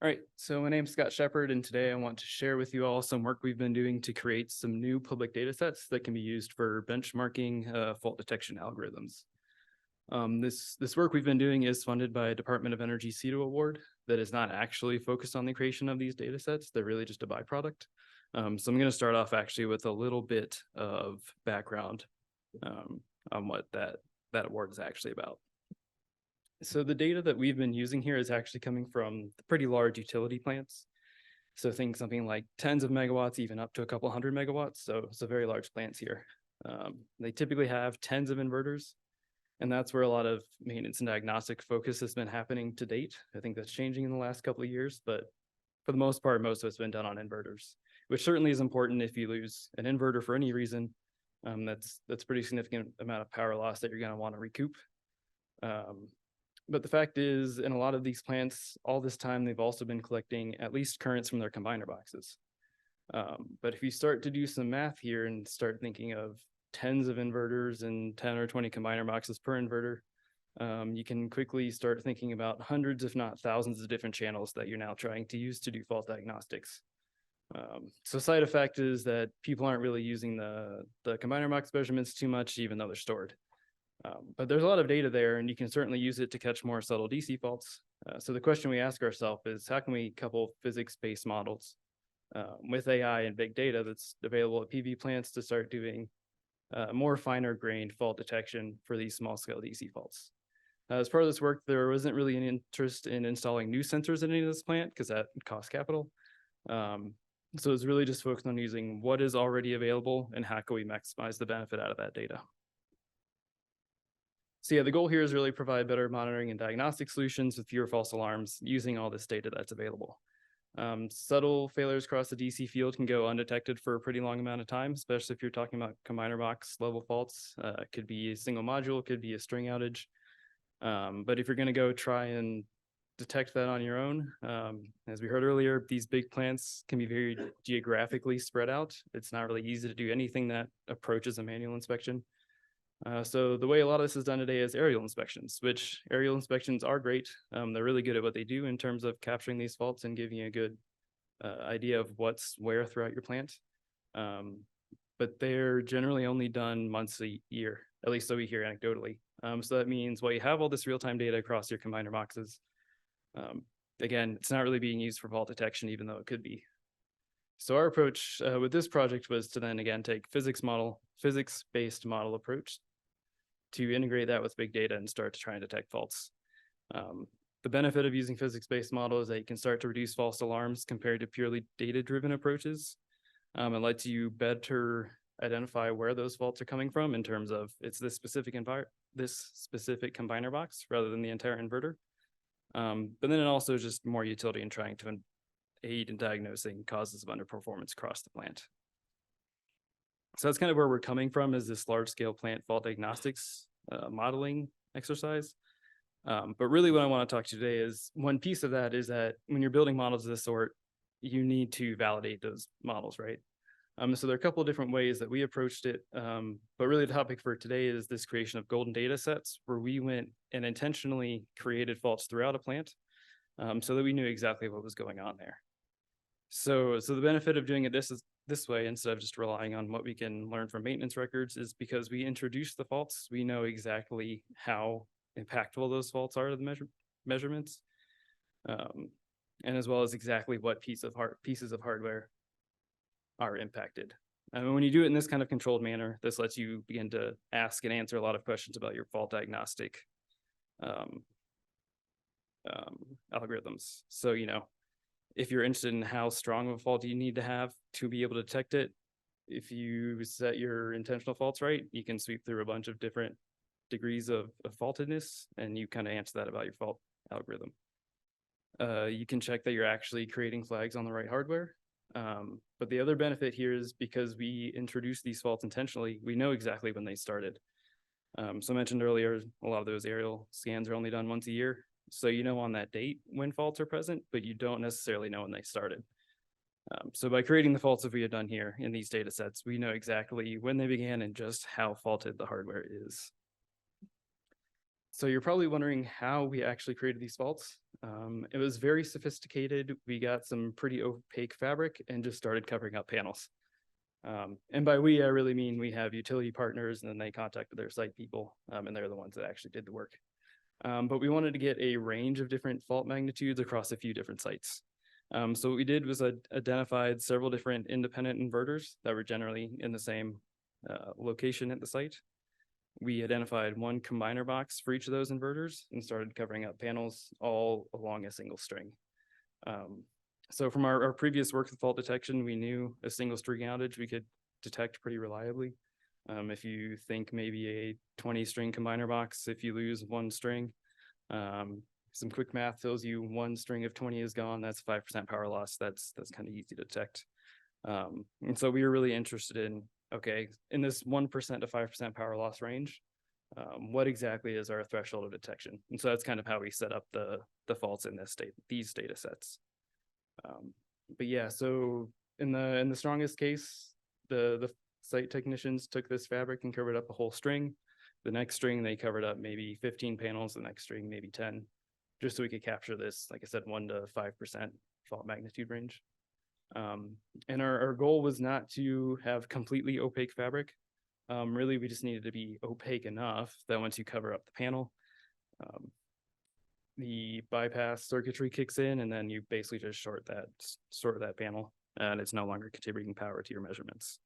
All right, so my name's Scott Sheppard, and today I want to share with you all some work we've been doing to create some new public data sets that can be used for benchmarking fault detection algorithms. This work we've been doing is funded by a Department of Energy CEDO award that is not actually focused on the creation of these data sets. They're really just a byproduct. So I'm going to start off actually with a little bit of background on what that award is actually about. So the data that we've been using here is actually coming from pretty large utility plants. So think something like tens of megawatts, even up to a couple hundred megawatts. So very large plants here. They typically have tens of inverters, and that's where a lot of maintenance and diagnostic focus has been happening to date. I think that's changing in the last couple of years, but for the most part, most of it's been done on inverters, which certainly is important if you lose an inverter for any reason. That's pretty significant amount of power loss that you're going to want to recoup. But the fact is, in a lot of these plants, all this time, they've also been collecting at least currents from their combiner boxes. But if you start to do some math here and start thinking of tens of inverters and 10 or 20 combiner boxes per inverter, you can quickly start thinking about hundreds, if not thousands of different channels that you're now trying to use to do fault diagnostics. So side effect is that people aren't really using the combiner box measurements too much, even though they're stored. But there's a lot of data there, and you can certainly use it to catch more subtle DC faults. So the question we ask ourselves is, how can we couple physics-based models with AI and big data that's available at PV plants to start doing more finer-grained fault detection for these small-scale DC faults? As part of this work, there wasn't really an interest in installing new sensors in any of this plant because that costs capital. So it's really just focused on using what is already available and how can we maximize the benefit out of that data. So yeah, the goal here is really provide better monitoring and diagnostic solutions with fewer false alarms using all this data that's available. Subtle failures across the DC field can go undetected for a pretty long amount of time, especially if you're talking about combiner box level faults. It could be a single module, could be a string outage. But if you're going to go try and detect that on your own, as we heard earlier, these big plants can be very geographically spread out. It's not really easy to do anything that approaches a manual inspection. So the way a lot of this is done today is aerial inspections, which aerial inspections are great. They're really good at what they do in terms of capturing these faults and giving you a good idea of what's where throughout your plant. But they're generally only done once a year, at least so we hear anecdotally. So that means while you have all this real-time data across your combiner boxes, again, it's not really being used for fault detection, even though it could be. So our approach with this project was to then again take physics-based model approach to integrate that with big data and start to try and detect faults. The benefit of using physics-based models is that you can start to reduce false alarms compared to purely data-driven approaches. It lets you better identify where those faults are coming from in terms of it's this specific combiner box rather than the entire inverter. But then it also is just more utility in trying to aid in diagnosing causes of underperformance across the plant. So that's kind of where we're coming from, is this large-scale plant fault diagnostics modeling exercise. But really what I want to talk to you today is one piece of that is that when you're building models of this sort, you need to validate those models, right? So there are a couple of different ways that we approached it, but really the topic for today is this creation of golden data sets, where we went and intentionally created faults throughout a plant so that we knew exactly what was going on there. So the benefit of doing it this way, instead of just relying on what we can learn from maintenance records, is because we introduce the faults, we know exactly how impactful those faults are to the measurements, and as well as exactly what pieces of hardware are impacted. And when you do it in this kind of controlled manner, this lets you begin to ask and answer a lot of questions about your fault diagnostic algorithms. So, if you're interested in how strong of a fault you need to have to be able to detect it, if you set your intentional faults right, you can sweep through a bunch of different degrees of faultedness, and you kind of answer that about your fault algorithm. You can check that you're actually creating flags on the right hardware. But the other benefit here is because we introduce these faults intentionally, we know exactly when they started. So I mentioned earlier, a lot of those aerial scans are only done once a year. So you know on that date when faults are present, but you don't necessarily know when they started. So by creating the faults that we have done here in these data sets, we know exactly when they began and just how faulted the hardware is. So you're probably wondering how we actually created these faults. It was very sophisticated. We got some pretty opaque fabric and just started covering up panels. And by we, I really mean we have utility partners, and then they contacted their site people, and they're the ones that actually did the work. But we wanted to get a range of different fault magnitudes across a few different sites. So what we did was identified several different independent inverters that were generally in the same location at the site. We identified one combiner box for each of those inverters and started covering up panels all along a single string. So from our previous work with fault detection, we knew a single string outage we could detect pretty reliably. If you think maybe a 20 string combiner box, if you lose one string, some quick math tells you one string of 20 is gone. That's 5% power loss. That's kind of easy to detect. And so we were really interested in, okay, in this 1% to 5% power loss range, what exactly is our threshold of detection? And so that's kind of how we set up the faults in these data sets. But yeah, so in the strongest case, the site technicians took this fabric and covered up a whole string. The next string, they covered up maybe 15 panels, the next string, maybe 10, just so we could capture this, like I said, 1 to 5% fault magnitude range. And our goal was not to have completely opaque fabric. Really, we just needed to be opaque enough that once you cover up the panel, the bypass circuitry kicks in, and then you basically just short that panel, and it's no longer contributing power to your measurements.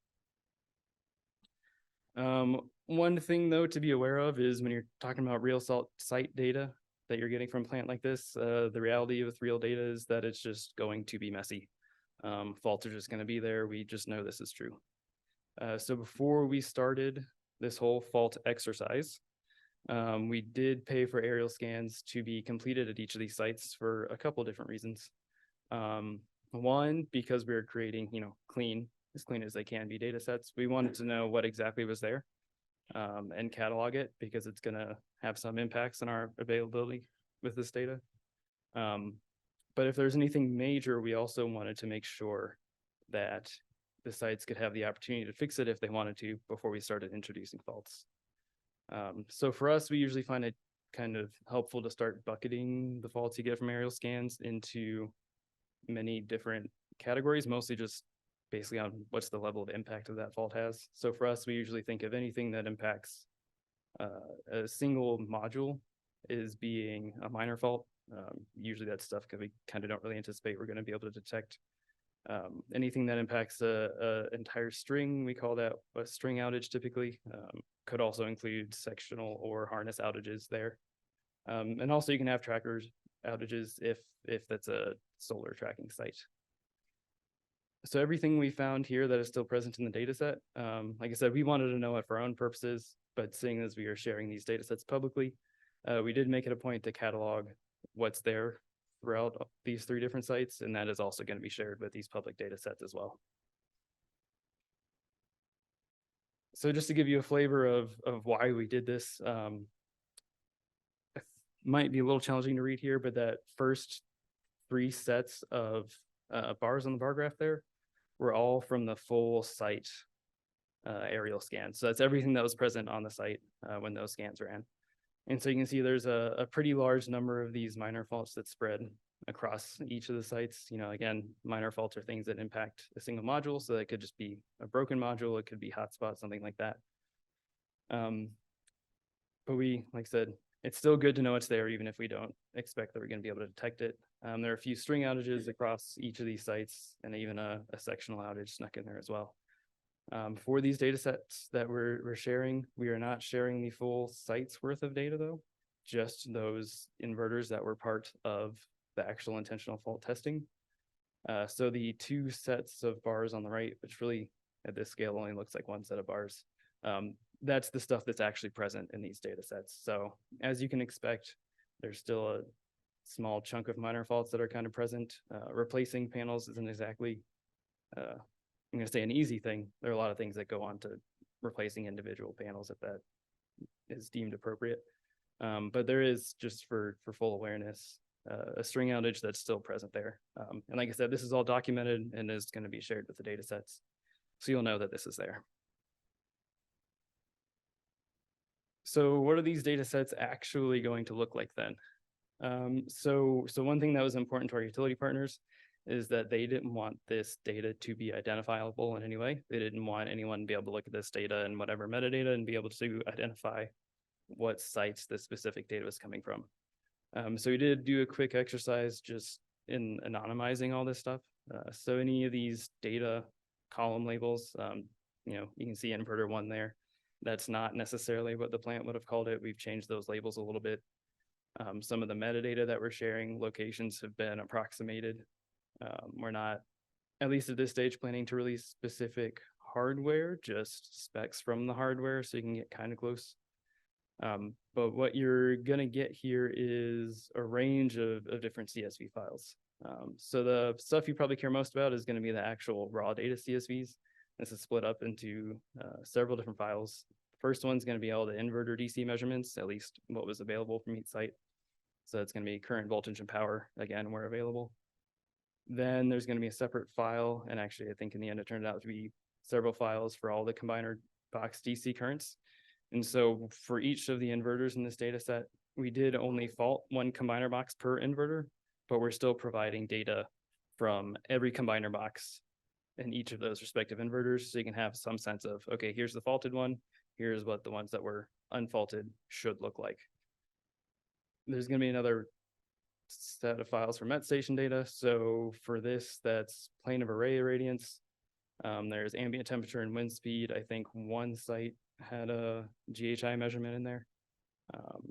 One thing though to be aware of is when you're talking about real site data that you're getting from a plant like this, the reality with real data is that it's just going to be messy. Faults are just going to be there. We just know this is true. So before we started this whole fault exercise, we did pay for aerial scans to be completed at each of these sites for a couple different reasons. One, because we were creating, as clean as they can be data sets. We wanted to know what exactly was there and catalog it, because it's going to have some impacts on our availability with this data. But if there's anything major, we also wanted to make sure that the sites could have the opportunity to fix it if they wanted to before we started introducing faults. So for us, we usually find it kind of helpful to start bucketing the faults you get from aerial scans into many different categories, mostly just basically on what's the level of impact of that fault has. So for us, we usually think of anything that impacts a single module as being a minor fault. Usually that stuff because we kind of don't really anticipate we're going to be able to detect. Anything that impacts a entire string, we call that a string outage typically. Could also include sectional or harness outages there. And also you can have trackers outages if that's a solar tracking site. So everything we found here that is still present in the data set, like I said, we wanted to know it for our own purposes, but seeing as we are sharing these data sets publicly, we did make it a point to catalog what's there throughout these 3 different sites, and that is also going to be shared with these public data sets as well. So just to give you a flavor of why we did this, it might be a little challenging to read here, but that first 3 sets of bars on the bar graph there were all from the full site aerial scan. So that's everything that was present on the site when those scans ran. And so you can see there's a pretty large number of these minor faults that spread across each of the sites. Again, minor faults are things that impact a single module. So that could just be a broken module. It could be hotspot, something like that. But like I said, it's still good to know it's there, even if we don't expect that we're going to be able to detect it. There are a few string outages across each of these sites, and even a sectional outage snuck in there as well. For these data sets that we're sharing, we are not sharing the full site's worth of data though, just those inverters that were part of the actual intentional fault testing. So the 2 sets of bars on the right, which really at this scale only looks like 1 set of bars, that's the stuff that's actually present in these data sets. So as you can expect, there's still a small chunk of minor faults that are kind of present. Replacing panels isn't exactly I'm going to say an easy thing. There are a lot of things that go on to replacing individual panels if that is deemed appropriate. But there is, just for full awareness, a string outage that's still present there. And like I said, this is all documented and is going to be shared with the data sets. So you'll know that this is there. So what are these data sets actually going to look like then? So one thing that was important to our utility partners is that they didn't want this data to be identifiable in any way. They didn't want anyone to be able to look at this data and whatever metadata and be able to identify what sites the specific data was coming from. So we did do a quick exercise just in anonymizing all this stuff. So any of these data column labels, you can see inverter 1 there. That's not necessarily what the plant would have called it. We've changed those labels a little bit. Some of the metadata that we're sharing, locations have been approximated. We're not, at least at this stage, planning to release specific hardware, just specs from the hardware so you can get kind of close. But what you're going to get here is a range of different CSV files. So the stuff you probably care most about is going to be the actual raw data CSVs. This is split up into several different files. First one's going to be all the inverter DC measurements, at least what was available from each site. So it's going to be current voltage and power, again, where available. Then there's going to be a separate file, and actually I think in the end it turned out to be several files for all the combiner box DC currents. And so for each of the inverters in this data set, we did only fault 1 combiner box per inverter, but we're still providing data from every combiner box in each of those respective inverters. So you can have some sense of, okay, here's the faulted one. Here's what the ones that were unfaulted should look like. There's going to be another set of files for met station data. So for this, that's plane of array irradiance. There's ambient temperature and wind speed. I think one site had a GHI measurement in there.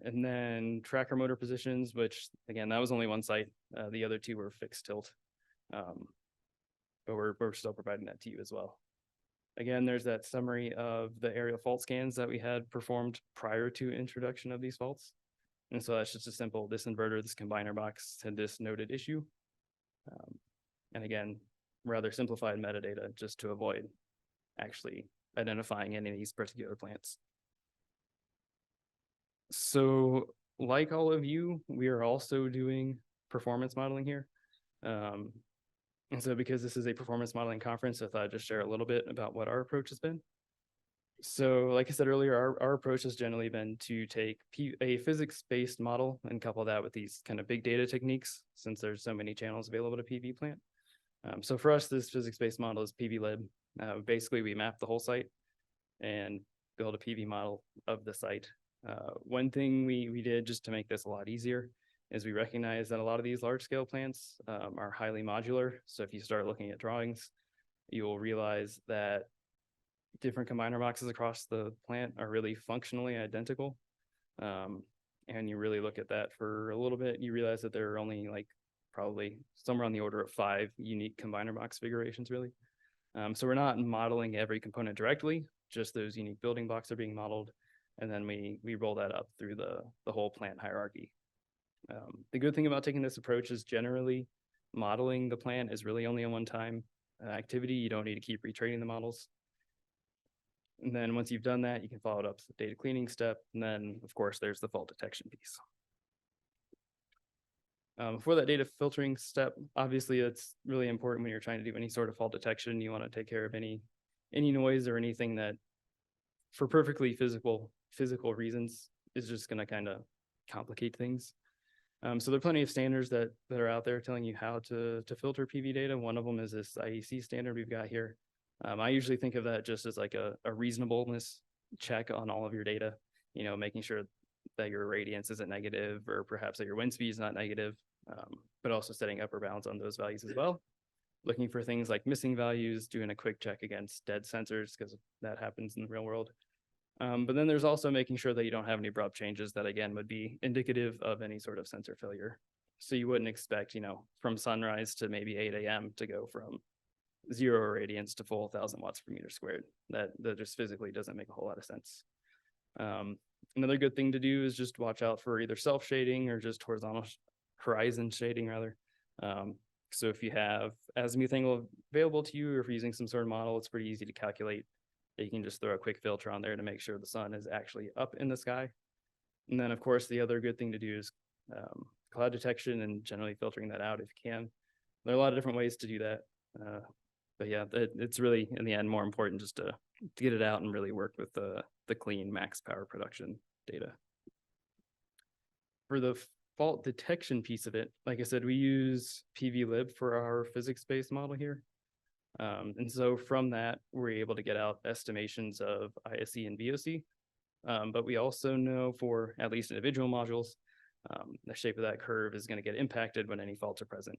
And then tracker motor positions, which again, that was only one site. The other 2 were fixed tilt. But we're still providing that to you as well. Again, there's that summary of the aerial fault scans that we had performed prior to introduction of these faults. And so that's just a simple, this inverter, this combiner box had this noted issue. And again, rather simplified metadata just to avoid actually identifying any of these particular plants. So like all of you, we are also doing performance modeling here. And so because this is a performance modeling conference, I thought I'd just share a little bit about what our approach has been. So like I said earlier, our approach has generally been to take a physics-based model and couple that with these kind of big data techniques, since there's so many channels available to PV plant. So for us, this physics-based model is PV-lib. Basically, we map the whole site and build a PV model of the site. One thing we did just to make this a lot easier is we recognize that a lot of these large-scale plants are highly modular. So if you start looking at drawings, you will realize that different combiner boxes across the plant are really functionally identical. And you really look at that for a little bit, you realize that there are only like probably somewhere on the order of 5 unique combiner box configurations really. So we're not modeling every component directly, just those unique building blocks are being modeled. And then we roll that up through the whole plant hierarchy. The good thing about taking this approach is generally modeling the plant is really only a one-time activity. You don't need to keep retraining the models. And then once you've done that, you can follow it up to the data cleaning step. And then, of course, there's the fault detection piece. For that data filtering step, obviously, it's really important when you're trying to do any sort of fault detection. You want to take care of any noise or anything that, for perfectly physical reasons, is just going to kind of complicate things. So there are plenty of standards that are out there telling you how to filter PV data. One of them is this IEC standard we've got here. I usually think of that just as like a reasonableness check on all of your data, making sure that your radiance isn't negative or perhaps that your wind speed is not negative, but also setting upper bounds on those values as well. Looking for things like missing values, doing a quick check against dead sensors because that happens in the real world. But then there's also making sure that you don't have any abrupt changes that again would be indicative of any sort of sensor failure. So you wouldn't expect, from sunrise to maybe 8 a.m. to go from 0 irradiance to full 1,000 watts per meter squared. That just physically doesn't make a whole lot of sense. Another good thing to do is just watch out for either self-shading or just horizontal horizon shading rather. So if you have azimuth angle available to you or if you're using some sort of model, it's pretty easy to calculate. You can just throw a quick filter on there to make sure the sun is actually up in the sky. And then of course, the other good thing to do is cloud detection and generally filtering that out if you can. There are a lot of different ways to do that. But yeah, it's really in the end more important just to get it out and really work with the clean max power production data. For the fault detection piece of it, like I said, we use PVLib for our physics-based model here. And so from that, we're able to get out estimations of ISE and VOC. But we also know for at least individual modules, the shape of that curve is going to get impacted when any faults are present.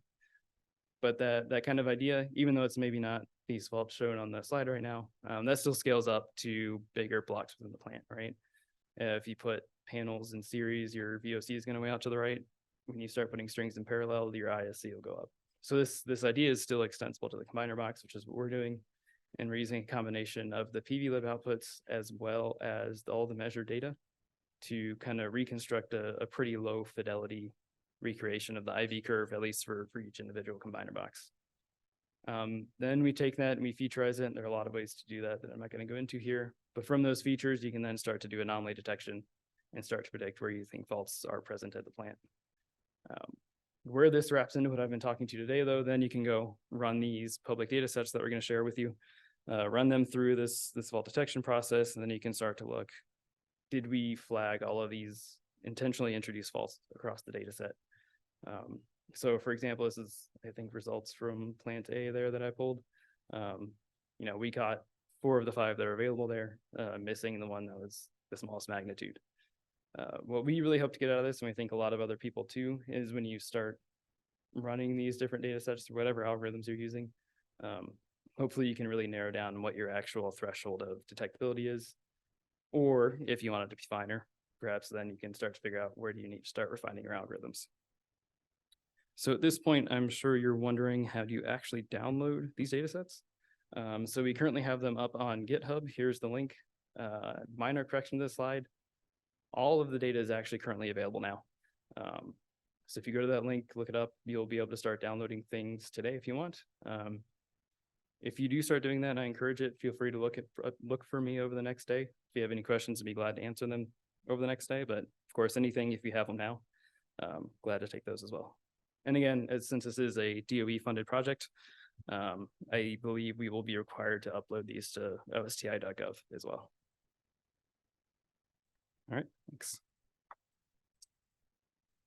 But that kind of idea, even though it's maybe not these faults shown on the slide right now, that still scales up to bigger blocks within the plant, right? If you put panels in series, your VOC is going to way out to the right. When you start putting strings in parallel, your ISC will go up. So this idea is still extensible to the combiner box, which is what we're doing. And we're using a combination of the PVLib outputs as well as all the measured data to kind of reconstruct a pretty low fidelity recreation of the IV curve, at least for each individual combiner box. Then we take that and we featureize it. There are a lot of ways to do that I'm not going to go into here. But from those features, you can then start to do anomaly detection and start to predict where you think faults are present at the plant. Where this wraps into what I've been talking to today, though, then you can go run these public data sets that we're going to share with you, run them through this fault detection process, and then you can start to look, did we flag all of these intentionally introduced faults across the data set? So for example, this is, I think, results from plant A there that I pulled. We got 4 of the 5 that are available there, missing the one that was the smallest magnitude. What we really hope to get out of this, and we think a lot of other people too, is when you start running these different data sets or whatever algorithms you're using, hopefully you can really narrow down what your actual threshold of detectability is. Or if you want it to be finer, perhaps then you can start to figure out where do you need to start refining your algorithms. So at this point, I'm sure you're wondering, how do you actually download these data sets? So we currently have them up on GitHub. Here's the link. Minor correction to this slide. All of the data is actually currently available now. So if you go to that link, look it up, you'll be able to start downloading things today if you want. If you do start doing that, I encourage it. Feel free to look for me over the next day. If you have any questions, I'd be glad to answer them over the next day. But of course, anything, if you have them now, glad to take those as well. And again, since this is a DOE funded project, I believe we will be required to upload these to osti.gov as well. All right, thanks.